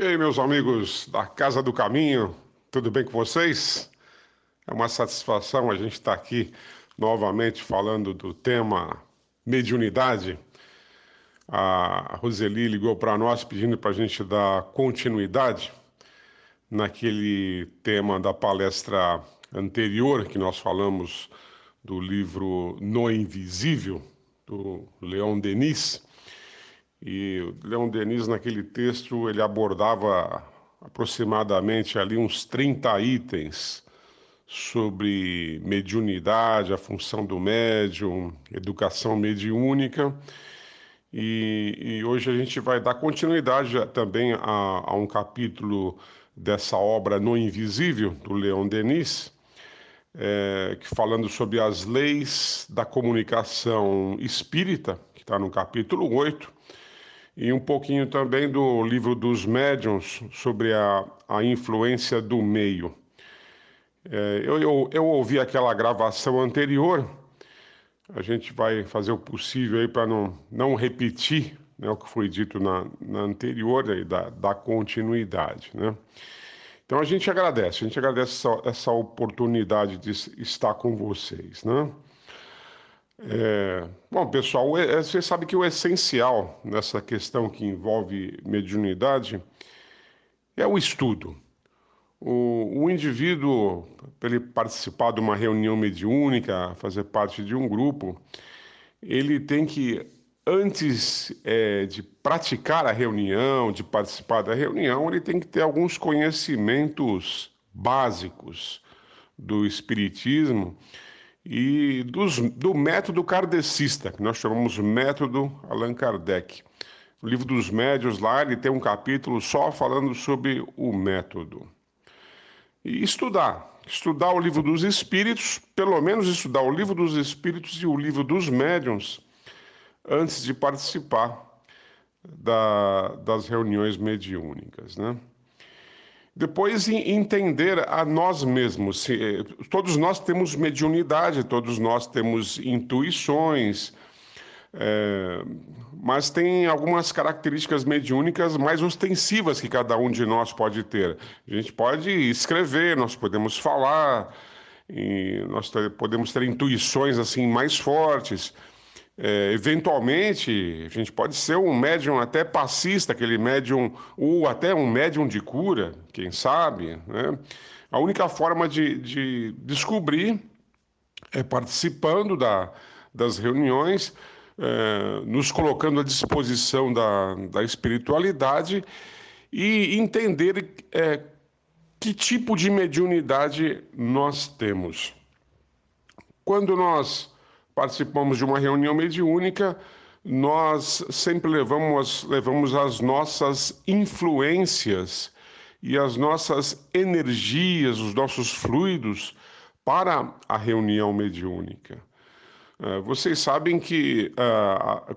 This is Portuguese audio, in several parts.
E aí, meus amigos da Casa do Caminho, tudo bem com vocês? É uma satisfação a gente estar aqui novamente falando do tema mediunidade. A Roseli ligou para nós pedindo para a gente dar continuidade naquele tema da palestra anterior que nós falamos do livro No Invisível, do Leon Denis. E o Leon Denis, naquele texto, ele abordava aproximadamente ali uns 30 itens sobre mediunidade, a função do médium, educação mediúnica. E hoje a gente vai dar continuidade também a um capítulo dessa obra No Invisível, do Leon Denis, que falando sobre as leis da comunicação espírita, que está no capítulo 8, e um pouquinho também do livro dos médiuns sobre a influência do meio. Eu ouvi aquela gravação anterior, a gente vai fazer o possível aí para não repetir, né, o que foi dito na anterior, aí, da continuidade, né? Então a gente agradece essa oportunidade de estar com vocês, né? Bom, pessoal, você sabe que o essencial nessa questão que envolve mediunidade é o estudo. O indivíduo, para ele participar de uma reunião mediúnica, fazer parte de um grupo, ele tem que, antes de praticar a reunião, de participar da reunião, ele tem que ter alguns conhecimentos básicos do espiritismo e do método kardecista, que nós chamamos método Allan Kardec. O livro dos médiuns lá, ele tem um capítulo só falando sobre o método. E estudar o livro dos espíritos, pelo menos estudar o livro dos espíritos e o livro dos médiuns, antes de participar das reuniões mediúnicas, né? Depois entender a nós mesmos. Todos nós temos mediunidade, todos nós temos intuições, mas tem algumas características mediúnicas mais ostensivas que cada um de nós pode ter. A gente pode escrever, nós podemos falar, e nós podemos ter intuições assim mais fortes. Eventualmente, a gente pode ser um médium até passista, aquele médium, ou até um médium de cura, quem sabe, né? A única forma de descobrir é participando das reuniões, nos colocando à disposição da espiritualidade e entender que tipo de mediunidade nós temos. Quando nós participamos de uma reunião mediúnica, nós sempre levamos as nossas influências e as nossas energias, os nossos fluidos para a reunião mediúnica. Vocês sabem que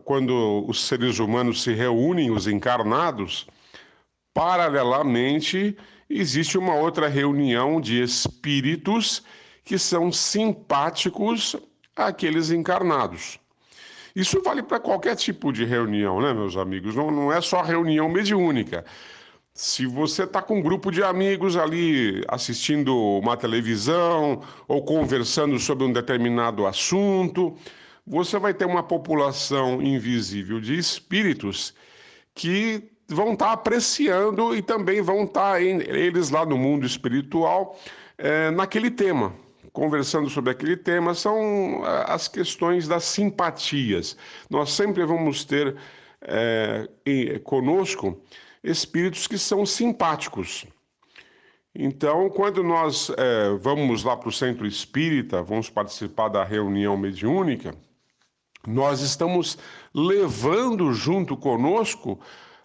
quando os seres humanos se reúnem, os encarnados, paralelamente existe uma outra reunião de espíritos que são simpáticos àqueles encarnados. Isso vale para qualquer tipo de reunião, né, meus amigos? Não é só reunião mediúnica. Se você está com um grupo de amigos ali assistindo uma televisão ou conversando sobre um determinado assunto, você vai ter uma população invisível de espíritos que vão estar apreciando e também vão estar eles lá no mundo espiritual naquele tema. Conversando sobre aquele tema, são as questões das simpatias. Nós sempre vamos ter conosco espíritos que são simpáticos. Então, quando nós vamos lá para o centro espírita, vamos participar da reunião mediúnica, nós estamos levando junto conosco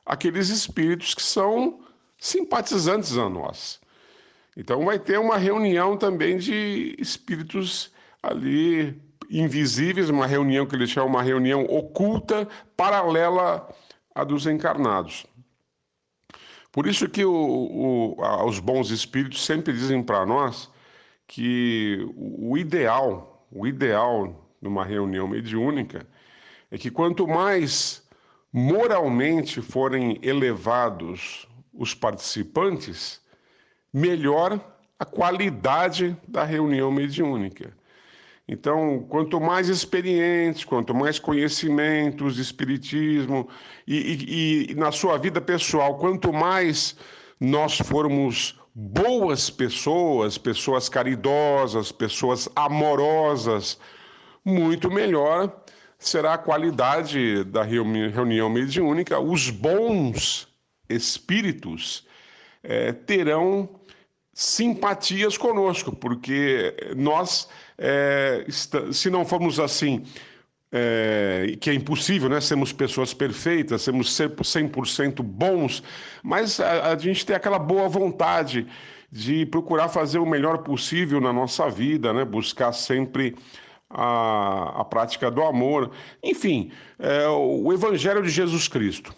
aqueles espíritos que são simpatizantes a nós. Então vai ter uma reunião também de espíritos ali invisíveis, uma reunião que eles chamam uma reunião oculta, paralela à dos encarnados. Por isso que os bons espíritos sempre dizem para nós que o ideal numa reunião mediúnica é que quanto mais moralmente forem elevados os participantes, melhor a qualidade da reunião mediúnica. Então, quanto mais experientes, quanto mais conhecimentos, espiritismo e na sua vida pessoal, quanto mais nós formos boas pessoas, pessoas caridosas, pessoas amorosas, muito melhor será a qualidade da reunião mediúnica. Os bons espíritos terão simpatias conosco, porque nós, se não formos assim, que é impossível, né? Sermos pessoas perfeitas, sermos 100% bons, mas a gente tem aquela boa vontade de procurar fazer o melhor possível na nossa vida, né? Buscar sempre a prática do amor. Enfim, o Evangelho de Jesus Cristo.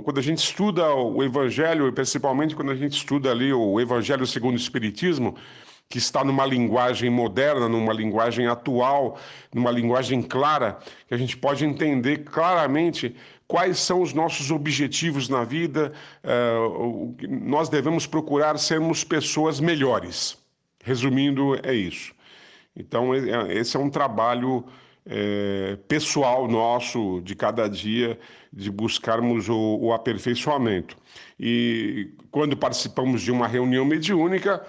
Quando a gente estuda o Evangelho, e principalmente quando a gente estuda ali o Evangelho segundo o Espiritismo, que está numa linguagem moderna, numa linguagem atual, numa linguagem clara, que a gente pode entender claramente quais são os nossos objetivos na vida. Nós devemos procurar sermos pessoas melhores. Resumindo, é isso. Então, esse é um trabalho pessoal nosso, de cada dia, de buscarmos o aperfeiçoamento. E quando participamos de uma reunião mediúnica,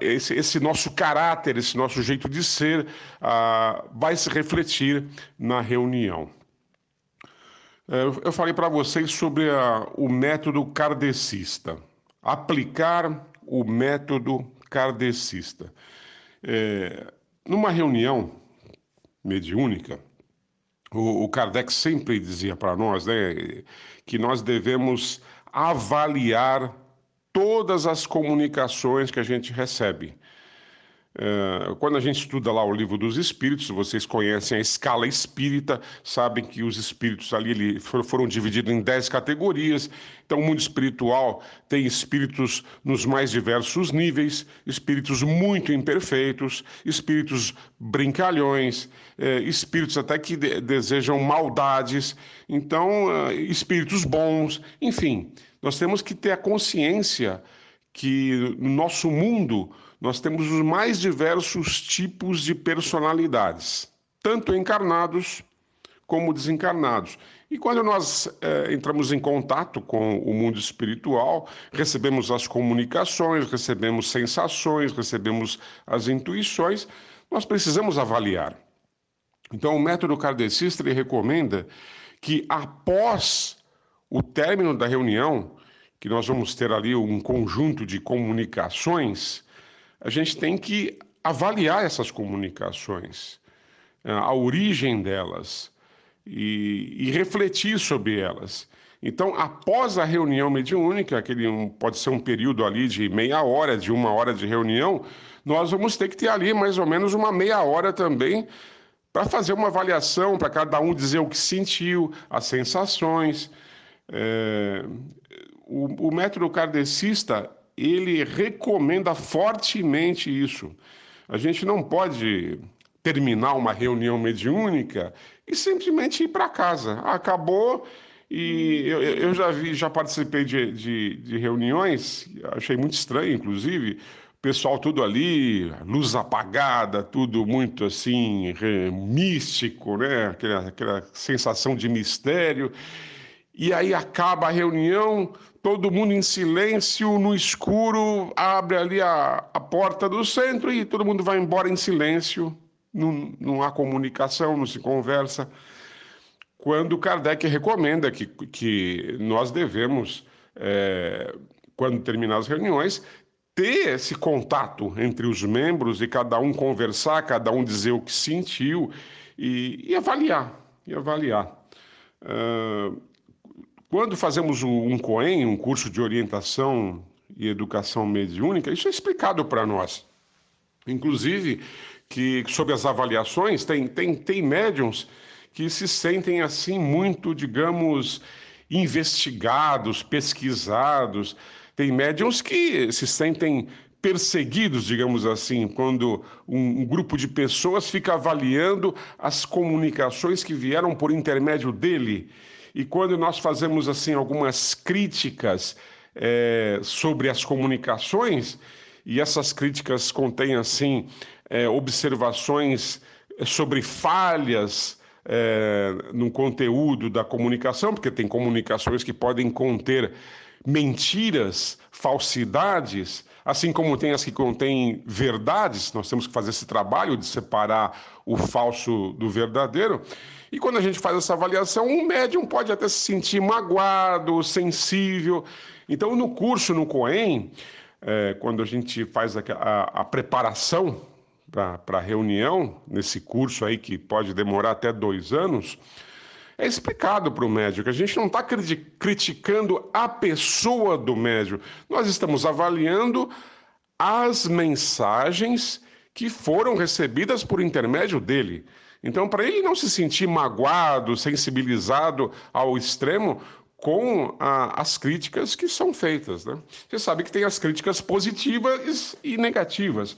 esse nosso caráter, esse nosso jeito de ser, vai se refletir na reunião. Eu falei para vocês sobre o método kardecista. Aplicar o método kardecista. Numa reunião mediúnica, o Kardec sempre dizia para nós, né, que nós devemos avaliar todas as comunicações que a gente recebe. Quando a gente estuda lá o Livro dos Espíritos, vocês conhecem a escala espírita, sabem que os espíritos ali foram divididos em 10 categorias. Então, o mundo espiritual tem espíritos nos mais diversos níveis, espíritos muito imperfeitos, espíritos brincalhões, espíritos até que desejam maldades, então, espíritos bons, enfim. Nós temos que ter a consciência que no nosso mundo nós temos os mais diversos tipos de personalidades, tanto encarnados como desencarnados. E quando nós entramos em contato com o mundo espiritual, recebemos as comunicações, recebemos sensações, recebemos as intuições, nós precisamos avaliar. Então, o método kardecista ele recomenda que após o término da reunião, que nós vamos ter ali um conjunto de comunicações, a gente tem que avaliar essas comunicações, a origem delas e refletir sobre elas. Então, após a reunião mediúnica, pode ser um período ali de meia hora, de 1 hora de reunião, nós vamos ter que ter ali mais ou menos uma meia hora também para fazer uma avaliação, para cada um dizer o que sentiu, as sensações. O método kardecista ele recomenda fortemente isso. A gente não pode terminar uma reunião mediúnica e simplesmente ir para casa. Acabou, e eu já participei de reuniões, achei muito estranho, inclusive, o pessoal tudo ali, luz apagada, tudo muito assim, místico, né? Aquela sensação de mistério. E aí acaba a reunião, todo mundo em silêncio, no escuro, abre ali a porta do centro e todo mundo vai embora em silêncio, não há comunicação, não se conversa. Quando Kardec recomenda que nós devemos, quando terminar as reuniões, ter esse contato entre os membros e cada um conversar, cada um dizer o que sentiu e avaliar. Quando fazemos um COEM, um curso de orientação e educação mediúnica, isso é explicado para nós. Inclusive, que sobre as avaliações, tem médiuns que se sentem assim muito, digamos, investigados, pesquisados. Tem médiuns que se sentem perseguidos, digamos assim, quando um grupo de pessoas fica avaliando as comunicações que vieram por intermédio dele. E quando nós fazemos assim algumas críticas sobre as comunicações, e essas críticas contêm, assim, observações sobre falhas no conteúdo da comunicação, porque tem comunicações que podem conter mentiras, falsidades, assim como tem as que contêm verdades. Nós temos que fazer esse trabalho de separar o falso do verdadeiro. E quando a gente faz essa avaliação, um médium pode até se sentir magoado, sensível. Então, no curso, no COEM, quando a gente faz a preparação para a reunião, nesse curso aí que pode demorar até 2 anos, é explicado para o médium que a gente não está criticando a pessoa do médium, nós estamos avaliando as mensagens que foram recebidas por intermédio dele. Então, para ele não se sentir magoado, sensibilizado ao extremo com as críticas que são feitas, né? Você sabe que tem as críticas positivas e negativas.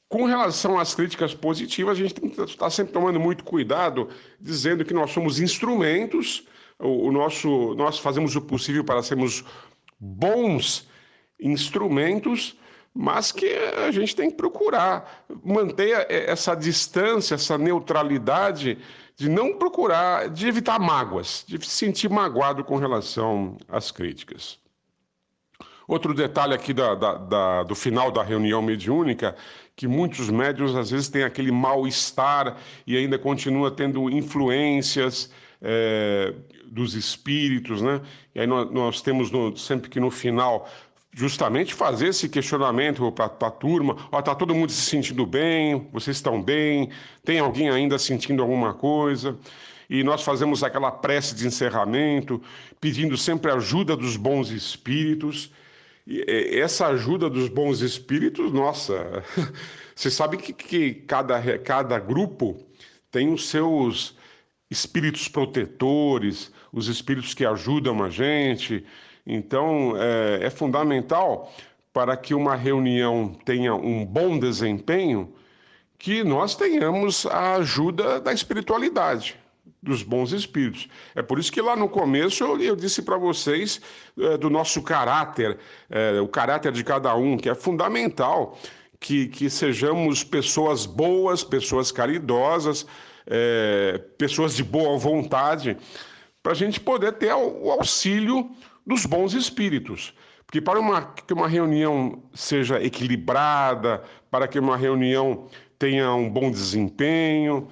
Com relação às críticas positivas, a gente tem que estar sempre tomando muito cuidado, dizendo que nós somos instrumentos, nós fazemos o possível para sermos bons instrumentos, mas que a gente tem que procurar manter essa distância, essa neutralidade, de não procurar, de evitar mágoas, de se sentir magoado com relação às críticas. Outro detalhe aqui do final da reunião mediúnica, que muitos médiuns às vezes têm aquele mal-estar e ainda continua tendo influências dos espíritos, né? E aí nós temos sempre que no final justamente fazer esse questionamento para a turma: está todo mundo se sentindo bem, vocês estão bem, tem alguém ainda sentindo alguma coisa? E nós fazemos aquela prece de encerramento, pedindo sempre a ajuda dos bons espíritos. E essa ajuda dos bons espíritos, nossa, você sabe que cada grupo tem os seus espíritos protetores, os espíritos que ajudam a gente. Então, é fundamental para que uma reunião tenha um bom desempenho, que nós tenhamos a ajuda da espiritualidade, dos bons espíritos. É por isso que lá no começo eu disse para vocês do nosso caráter, o caráter de cada um, que é fundamental que sejamos pessoas boas, pessoas caridosas, pessoas de boa vontade, para a gente poder ter o auxílio dos bons espíritos. Porque para que uma reunião seja equilibrada, para que uma reunião tenha um bom desempenho,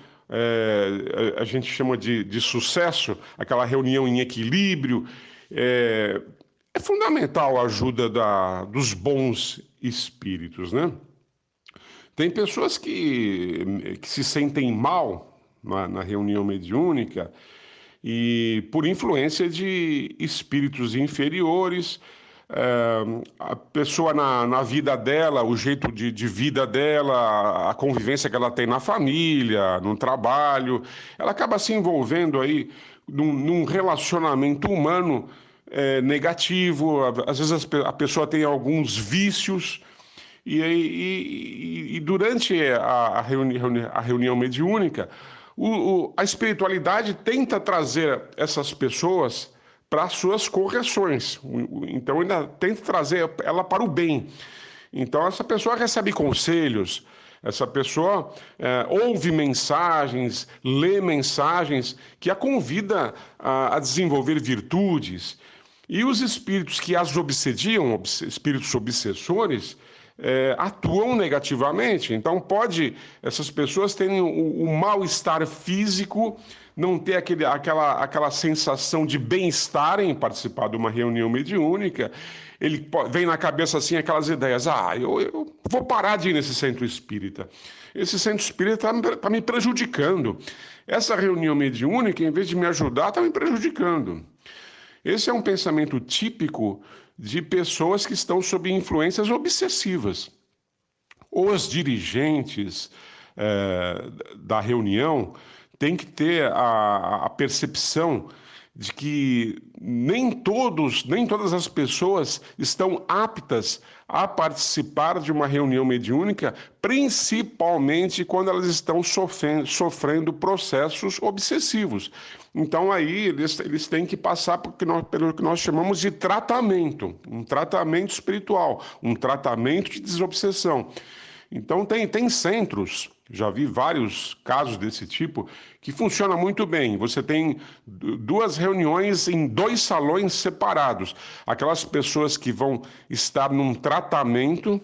a gente chama de sucesso, aquela reunião em equilíbrio, é fundamental a ajuda dos bons espíritos, né? Tem pessoas que se sentem mal na reunião mediúnica e por influência de espíritos inferiores. A pessoa na vida dela, o jeito de vida dela, a convivência que ela tem na família, no trabalho, ela acaba se envolvendo aí num relacionamento humano negativo. Às vezes a pessoa tem alguns vícios e durante a reunião mediúnica, a espiritualidade tenta trazer essas pessoas para as suas correções. Então, ainda tenta trazer ela para o bem. Então, essa pessoa recebe conselhos, essa pessoa ouve mensagens, lê mensagens que a convida a desenvolver virtudes. E os espíritos que as obsediam, espíritos obsessores, atuam negativamente. Então, essas pessoas terem o mal-estar físico, não ter aquela sensação de bem-estar em participar de uma reunião mediúnica. Ele vem na cabeça assim aquelas ideias: eu vou parar de ir nesse centro espírita. Esse centro espírita está me prejudicando. Essa reunião mediúnica, em vez de me ajudar, está me prejudicando. Esse é um pensamento típico de pessoas que estão sob influências obsessivas. Os dirigentes da reunião têm que ter a percepção de que nem todas as pessoas estão aptas a participar de uma reunião mediúnica, principalmente quando elas estão sofrendo processos obsessivos. Então aí eles têm que passar pelo que nós chamamos de tratamento, um tratamento espiritual, um tratamento de desobsessão. Então tem centros, já vi vários casos desse tipo, que funciona muito bem. Você tem duas reuniões em 2 salões separados. Aquelas pessoas que vão estar num tratamento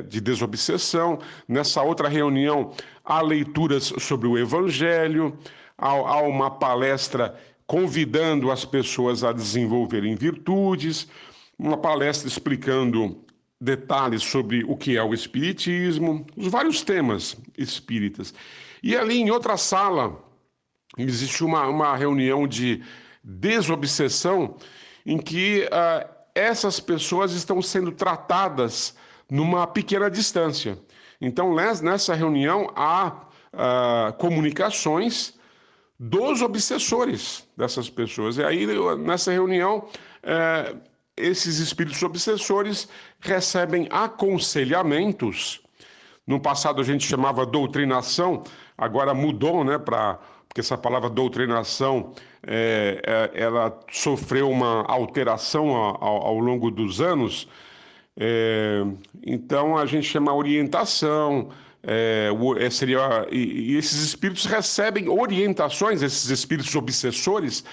de desobsessão. Nessa outra reunião, há leituras sobre o Evangelho, há uma palestra convidando as pessoas a desenvolverem virtudes, uma palestra explicando detalhes sobre o que é o espiritismo, os vários temas espíritas. E ali em outra sala existe uma reunião de desobsessão em que essas pessoas estão sendo tratadas numa pequena distância. Então, nessa reunião há comunicações dos obsessores dessas pessoas. E aí, nessa reunião, esses espíritos obsessores recebem aconselhamentos. No passado a gente chamava doutrinação, agora mudou, né, porque essa palavra doutrinação ela sofreu uma alteração ao longo dos anos. Então a gente chama orientação. E esses espíritos recebem orientações, esses espíritos obsessores,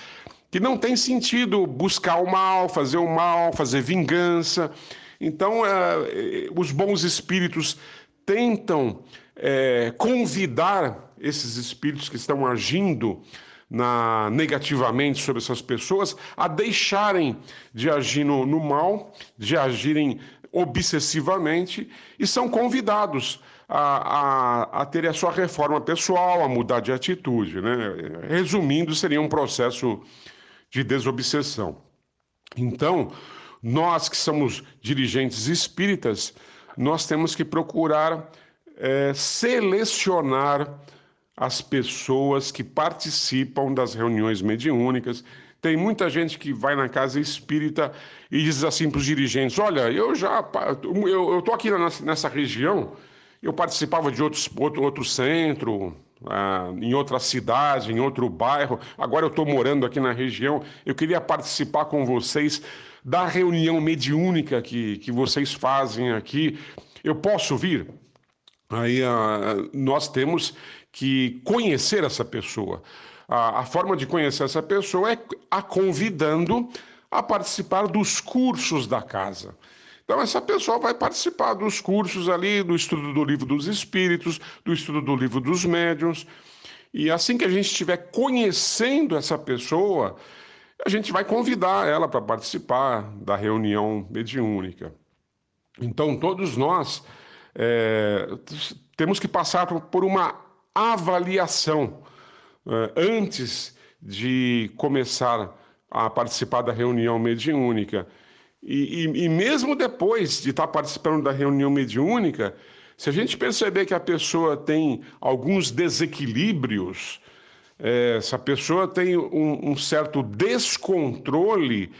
que não tem sentido buscar o mal, fazer vingança. Então, os bons espíritos tentam convidar esses espíritos que estão agindo negativamente sobre essas pessoas a deixarem de agir no mal, de agirem obsessivamente, e são convidados a ter a sua reforma pessoal, a mudar de atitude, né? Resumindo, seria um processo de desobsessão. Então, nós que somos dirigentes espíritas, nós temos que procurar selecionar as pessoas que participam das reuniões mediúnicas. Tem muita gente que vai na casa espírita e diz assim para os dirigentes: olha, eu estou aqui nessa região, eu participava de outro centro, em outra cidade, em outro bairro, agora eu estou morando aqui na região, eu queria participar com vocês da reunião mediúnica que vocês fazem aqui, eu posso vir? Aí nós temos que conhecer essa pessoa. A forma de conhecer essa pessoa é a convidando a participar dos cursos da casa. Então, essa pessoa vai participar dos cursos ali, do estudo do Livro dos Espíritos, do estudo do Livro dos Médiuns. E assim que a gente estiver conhecendo essa pessoa, a gente vai convidar ela para participar da reunião mediúnica. Então, todos nós temos que passar por uma avaliação antes de começar a participar da reunião mediúnica. E mesmo depois de estar participando da reunião mediúnica, se a gente perceber que a pessoa tem alguns desequilíbrios, se a pessoa tem um certo descontrole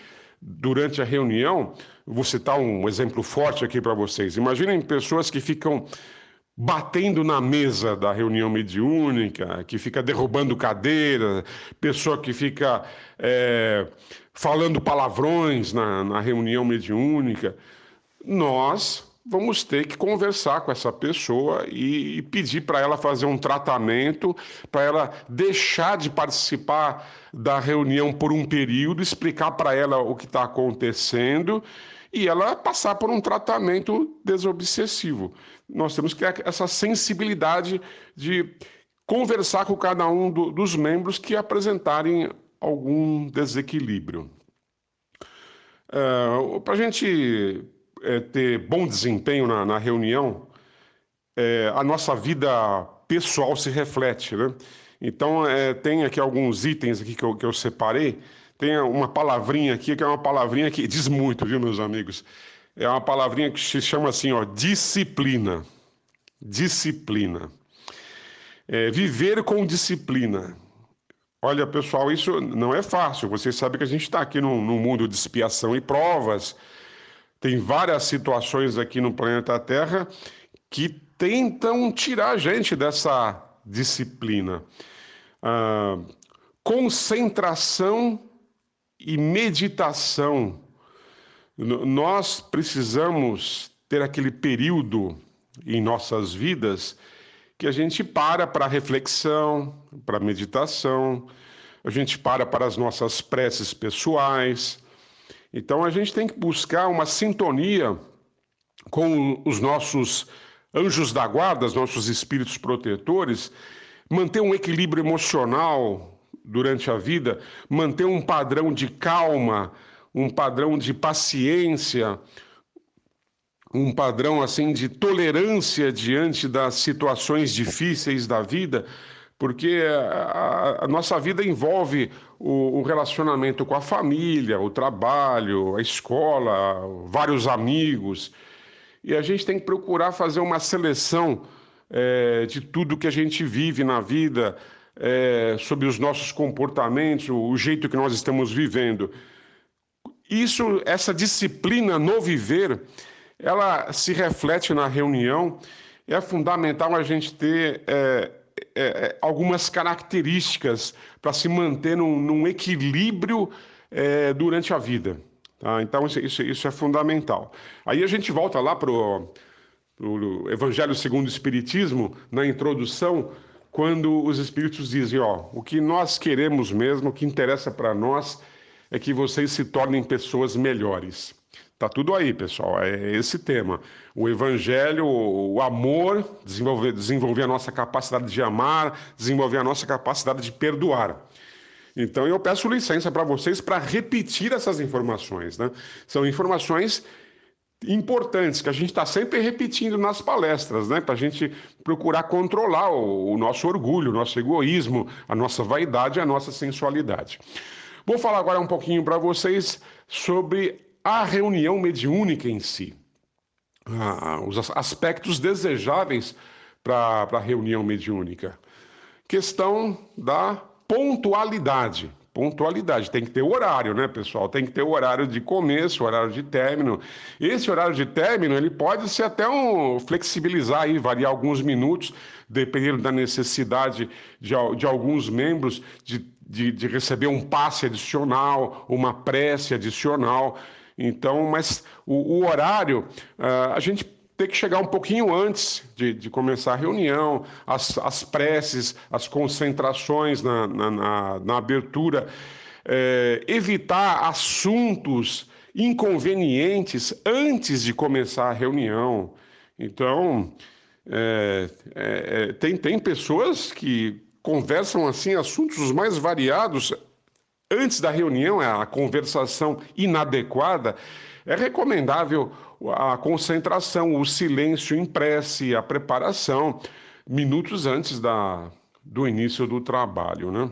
durante a reunião, vou citar um exemplo forte aqui para vocês. Imaginem pessoas que ficam batendo na mesa da reunião mediúnica, que fica derrubando cadeira, pessoa que fica falando palavrões na reunião mediúnica. Nós vamos ter que conversar com essa pessoa e pedir para ela fazer um tratamento, para ela deixar de participar da reunião por um período, explicar para ela o que está acontecendo e ela passar por um tratamento desobsessivo. Nós temos que ter essa sensibilidade de conversar com cada um dos membros que apresentarem algum desequilíbrio. Para a gente ter bom desempenho na reunião, a nossa vida pessoal se reflete, né? Então, tem aqui alguns itens aqui que eu separei. Tem uma palavrinha aqui, que é uma palavrinha que diz muito, viu, meus amigos? É uma palavrinha que se chama assim, disciplina. Disciplina. Viver com disciplina. Olha, pessoal, isso não é fácil. Vocês sabem que a gente está aqui num mundo de expiação e provas. Tem várias situações aqui no planeta Terra que tentam tirar a gente dessa disciplina. Ah, concentração e meditação. Nós precisamos ter aquele período em nossas vidas que a gente para reflexão, para meditação, a gente para as nossas preces pessoais. Então a gente tem que buscar uma sintonia com os nossos anjos da guarda, os nossos espíritos protetores, manter um equilíbrio emocional durante a vida, manter um padrão de calma, um padrão de paciência, um padrão assim de tolerância diante das situações difíceis da vida, porque a nossa vida envolve o relacionamento com a família, o trabalho, a escola, vários amigos, e a gente tem que procurar fazer uma seleção de tudo que a gente vive na vida, sobre os nossos comportamentos, o jeito que nós estamos vivendo. Essa disciplina no viver, ela se reflete na reunião. É fundamental a gente ter algumas características para se manter num equilíbrio durante a vida. Tá? Então, isso é fundamental. Aí a gente volta lá para o Evangelho segundo o Espiritismo, na introdução, quando os Espíritos dizem, o que nós queremos mesmo, o que interessa para nós é que vocês se tornem pessoas melhores. Tá tudo aí, pessoal, é esse tema. O Evangelho, o amor, desenvolver a nossa capacidade de amar, desenvolver a nossa capacidade de perdoar. Então eu peço licença para vocês para repetir essas informações, né? São informações importantes que a gente está sempre repetindo nas palestras, né? Para a gente procurar controlar o nosso orgulho, o nosso egoísmo, a nossa vaidade e a nossa sensualidade. Vou falar agora um pouquinho para vocês sobre a reunião mediúnica em si, os aspectos desejáveis para a reunião mediúnica. Questão da pontualidade. Pontualidade, tem que ter o horário, né, pessoal? Tem que ter o horário de começo, o horário de término. Esse horário de término, ele pode ser até flexibilizar aí, variar alguns minutos, dependendo da necessidade de alguns membros de receber um passe adicional, uma prece adicional. Então, mas o horário, a gente tem que chegar um pouquinho antes de começar a reunião, as preces, as concentrações na abertura, evitar assuntos inconvenientes antes de começar a reunião. Então, tem pessoas que conversam assim assuntos os mais variados antes da reunião, a conversação inadequada. É recomendável a concentração, o silêncio em prece, a preparação, minutos antes do início do trabalho, né?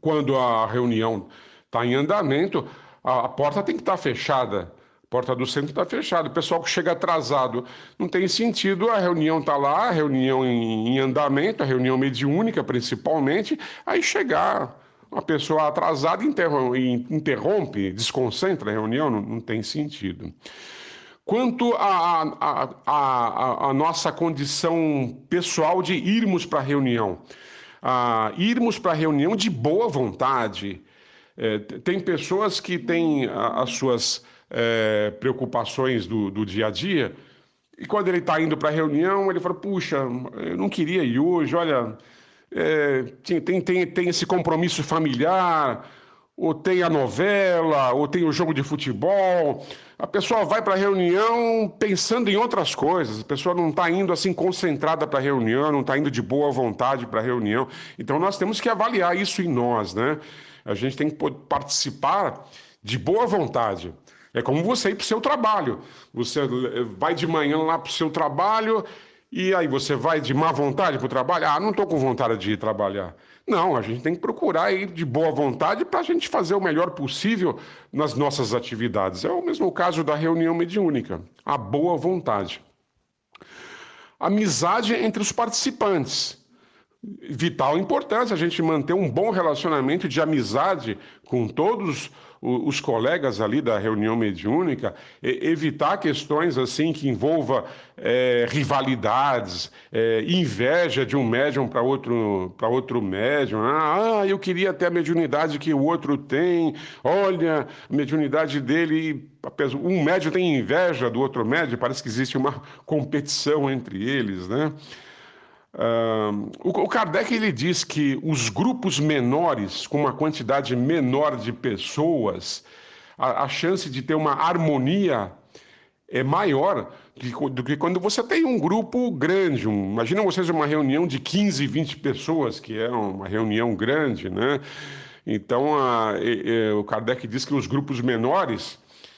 Quando a reunião está em andamento, a porta tem que estar fechada. A porta do centro está fechada. O pessoal que chega atrasado não tem sentido, a reunião está lá, a reunião em andamento, a reunião mediúnica principalmente, aí chegar uma pessoa atrasada interrompe, desconcentra a reunião, não tem sentido. Quanto à nossa condição pessoal de irmos para a reunião, irmos para a reunião de boa vontade. Tem pessoas que têm as suas preocupações do dia a dia, e quando ele está indo para a reunião, ele fala, puxa, eu não queria ir hoje, olha, tem esse compromisso familiar, ou tem a novela, ou tem o jogo de futebol. A pessoa vai para a reunião pensando em outras coisas, a pessoa não está indo assim concentrada para a reunião, não está indo de boa vontade para a reunião. Então nós temos que avaliar isso em nós, né? A gente tem que participar de boa vontade. É como você ir para o seu trabalho. Você vai de manhã lá para o seu trabalho e aí você vai de má vontade para o trabalho? Não estou com vontade de ir trabalhar. Não, a gente tem que procurar ir de boa vontade para a gente fazer o melhor possível nas nossas atividades. É o mesmo caso da reunião mediúnica, a boa vontade. Amizade entre os participantes. vital importância a gente manter um bom relacionamento de amizade com todos os colegas ali da reunião mediúnica, evitar questões assim que envolva rivalidades, inveja de um médium para outro médium. Eu queria ter a mediunidade que o outro tem, olha, a mediunidade dele, um médium tem inveja do outro médium, parece que existe uma competição entre eles, né? O Kardec ele diz que os grupos menores, com uma quantidade menor de pessoas, a chance de ter uma harmonia é maior do que quando você tem um grupo grande. Imagina vocês uma reunião de 15, 20 pessoas, que é uma reunião grande, né? Então, o Kardec diz que os grupos menores,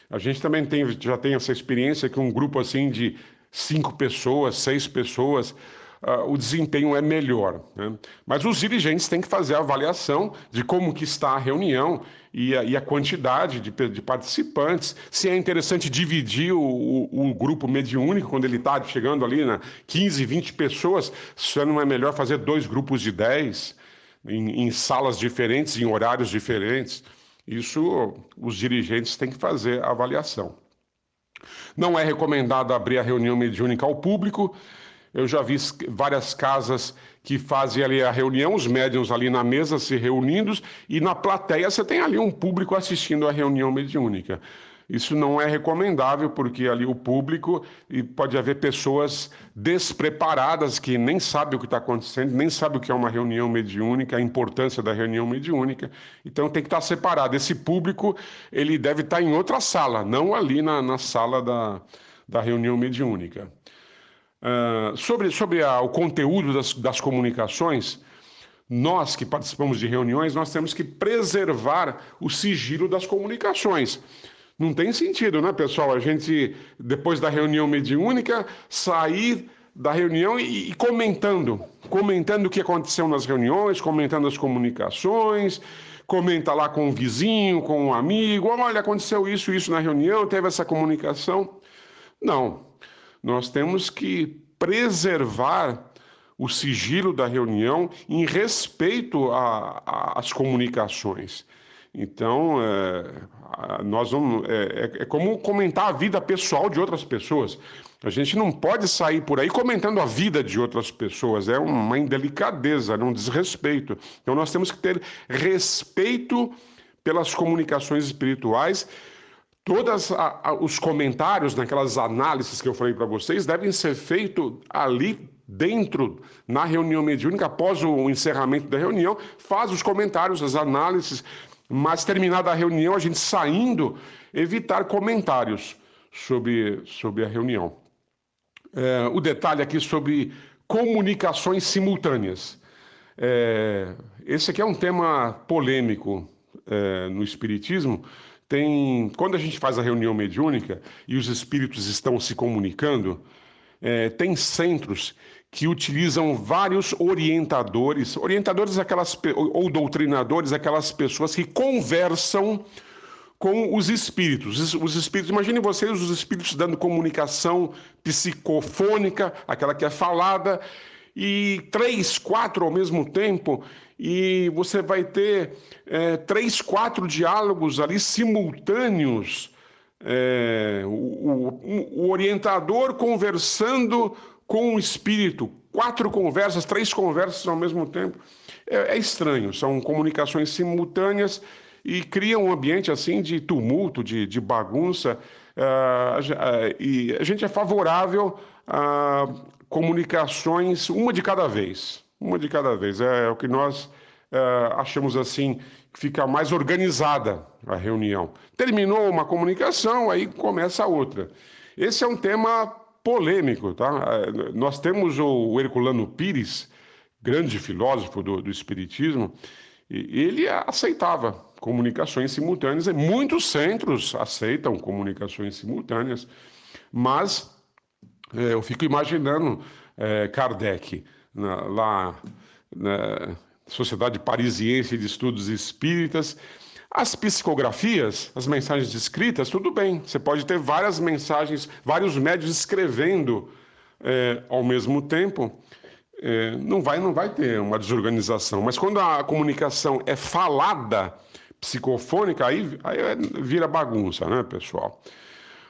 a gente também já tem essa experiência que um grupo assim de 5 pessoas, 6 pessoas, o desempenho é melhor, né? Mas os dirigentes têm que fazer a avaliação de como que está a reunião e a quantidade de participantes, se é interessante dividir o grupo mediúnico quando ele está chegando ali na 15, 20 pessoas, se não é melhor fazer 2 grupos de 10 em salas diferentes, em horários diferentes. Isso os dirigentes têm que fazer a avaliação. Não é recomendado abrir a reunião mediúnica ao público. Eu já vi várias casas que fazem ali a reunião, os médiuns ali na mesa se reunindo, e na plateia você tem ali um público assistindo a reunião mediúnica. Isso não é recomendável, porque ali o público, e pode haver pessoas despreparadas que nem sabem o que está acontecendo, nem sabem o que é uma reunião mediúnica, a importância da reunião mediúnica. Então tem que estar separado. Esse público ele deve estar em outra sala, não ali na sala da reunião mediúnica. Sobre o conteúdo das comunicações, nós que participamos de reuniões, nós temos que preservar o sigilo das comunicações. Não tem sentido, né, pessoal? A gente, depois da reunião mediúnica, sair da reunião e comentando o que aconteceu nas reuniões, comentando as comunicações, comenta lá com o vizinho, com um amigo, olha, aconteceu isso na reunião, teve essa comunicação. Não. Nós temos que preservar o sigilo da reunião em respeito às comunicações. Então, nós vamos, é como comentar a vida pessoal de outras pessoas. A gente não pode sair por aí comentando a vida de outras pessoas. É uma indelicadeza, um desrespeito. Então, nós temos que ter respeito pelas comunicações espirituais. Todos os comentários naquelas análises que eu falei para vocês devem ser feitos ali dentro, na reunião mediúnica, após o encerramento da reunião, faz os comentários, as análises, mas terminada a reunião, a gente saindo, evitar comentários sobre a reunião. O detalhe aqui sobre comunicações simultâneas. Esse aqui é um tema polêmico no Espiritismo. Quando a gente faz a reunião mediúnica e os espíritos estão se comunicando, tem centros que utilizam vários orientadores ou doutrinadores, aquelas pessoas que conversam com os espíritos. Os espíritos, imaginem vocês os espíritos dando comunicação psicofônica, aquela que é falada, e 3, 4 ao mesmo tempo, e você vai ter 3, 4 diálogos ali simultâneos, o orientador conversando com o espírito, 4 conversas, 3 conversas ao mesmo tempo. É estranho, são comunicações simultâneas e cria um ambiente assim de tumulto, de bagunça, e a gente é favorável a comunicações uma de cada vez, é o que nós achamos assim, que fica mais organizada a reunião. Terminou uma comunicação, aí começa a outra. Esse é um tema polêmico, tá? Nós temos o Herculano Pires, grande filósofo do Espiritismo, e ele aceitava comunicações simultâneas, e muitos centros aceitam comunicações simultâneas, mas eu fico imaginando Kardec lá na Sociedade Parisiense de Estudos Espíritas. As psicografias, as mensagens escritas, tudo bem, você pode ter várias mensagens, vários médios escrevendo ao mesmo tempo, não vai ter uma desorganização. Mas quando a comunicação é falada, psicofônica, aí vira bagunça, né, pessoal?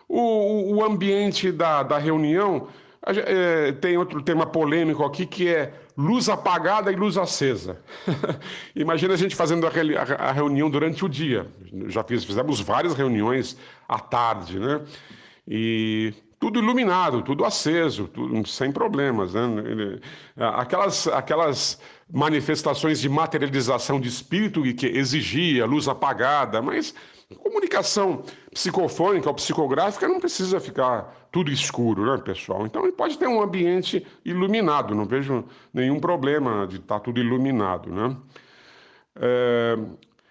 O ambiente da reunião, tem outro tema polêmico aqui, que é luz apagada e luz acesa. Imagina a gente fazendo a reunião durante o dia. Fizemos várias reuniões à tarde, né? E tudo iluminado, tudo aceso, tudo, sem problemas, né? Aquelas manifestações de materialização de espírito que exigia luz apagada, mas comunicação psicofônica ou psicográfica não precisa ficar tudo escuro, né, pessoal? Então, pode ter um ambiente iluminado, não vejo nenhum problema de estar tudo iluminado, né?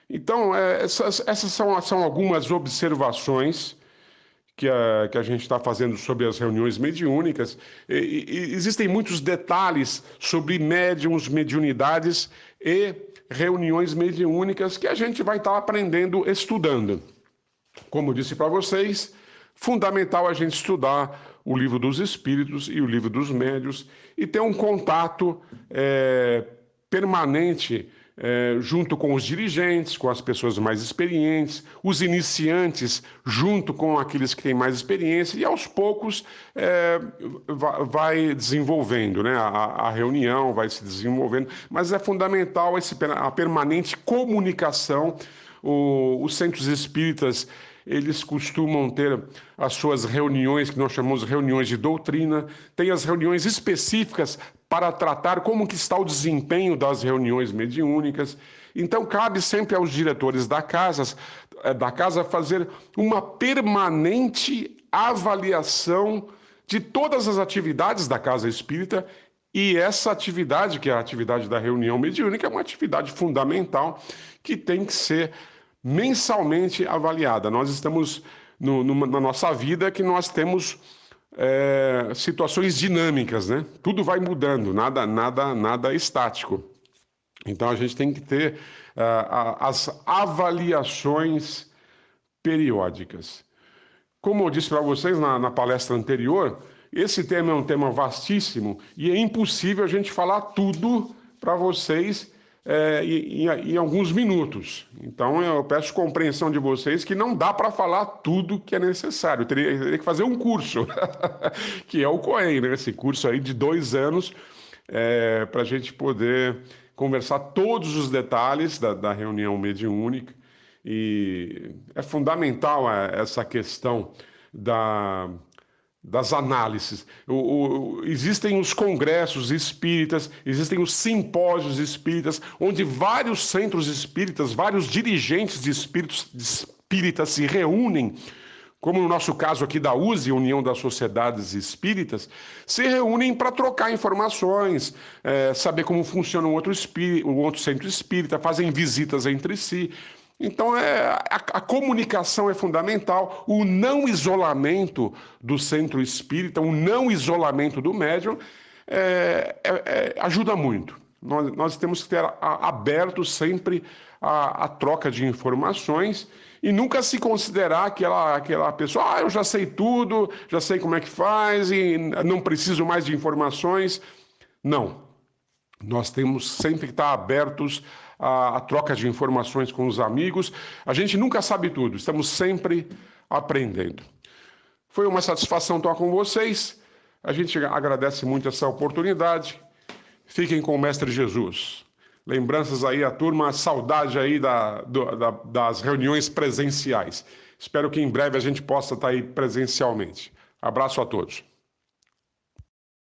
Então, essas são algumas observações que a gente está fazendo sobre as reuniões mediúnicas. E existem muitos detalhes sobre médiums, mediunidades e reuniões mediúnicas que a gente vai estar aprendendo, estudando. Como eu disse para vocês, fundamental a gente estudar o Livro dos Espíritos e o Livro dos Médiuns e ter um contato permanente junto com os dirigentes, com as pessoas mais experientes, os iniciantes junto com aqueles que têm mais experiência, e aos poucos vai desenvolvendo, né? A reunião vai se desenvolvendo, mas é fundamental a permanente comunicação. Os centros espíritas, eles costumam ter as suas reuniões, que nós chamamos de reuniões de doutrina, tem as reuniões específicas para tratar como que está o desempenho das reuniões mediúnicas. Então, cabe sempre aos diretores da casa fazer uma permanente avaliação de todas as atividades da casa espírita, e essa atividade, que é a atividade da reunião mediúnica, é uma atividade fundamental que tem que ser mensalmente avaliada. Nós estamos na nossa vida que nós temos situações dinâmicas, né? Tudo vai mudando, nada estático. Então a gente tem que ter as avaliações periódicas. Como eu disse para vocês na palestra anterior, esse tema é um tema vastíssimo e é impossível a gente falar tudo para vocês em alguns minutos. Então eu peço compreensão de vocês que não dá para falar tudo que é necessário. Eu teria que fazer um curso, que é o COEM, né? Esse curso aí de 2 anos, para a gente poder conversar todos os detalhes da reunião mediúnica. E é fundamental essa questão das análises. Existem os congressos espíritas, existem os simpósios espíritas, onde vários centros espíritas, vários dirigentes de espíritas se reúnem, como no nosso caso aqui da USE, União das Sociedades Espíritas, se reúnem para trocar informações, saber como funciona um outro centro espírita, fazem visitas entre si. Então, a comunicação é fundamental, o não isolamento do centro espírita, o não isolamento do médium ajuda muito. Nós temos que ter aberto sempre a troca de informações e nunca se considerar aquela pessoa, eu já sei tudo, já sei como é que faz e não preciso mais de informações. Não. Nós temos sempre que estar abertos a troca de informações com os amigos. A gente nunca sabe tudo, estamos sempre aprendendo. Foi uma satisfação estar com vocês. A gente agradece muito essa oportunidade. Fiquem com o Mestre Jesus. Lembranças aí à turma, saudade aí das reuniões presenciais. Espero que em breve a gente possa estar aí presencialmente. Abraço a todos.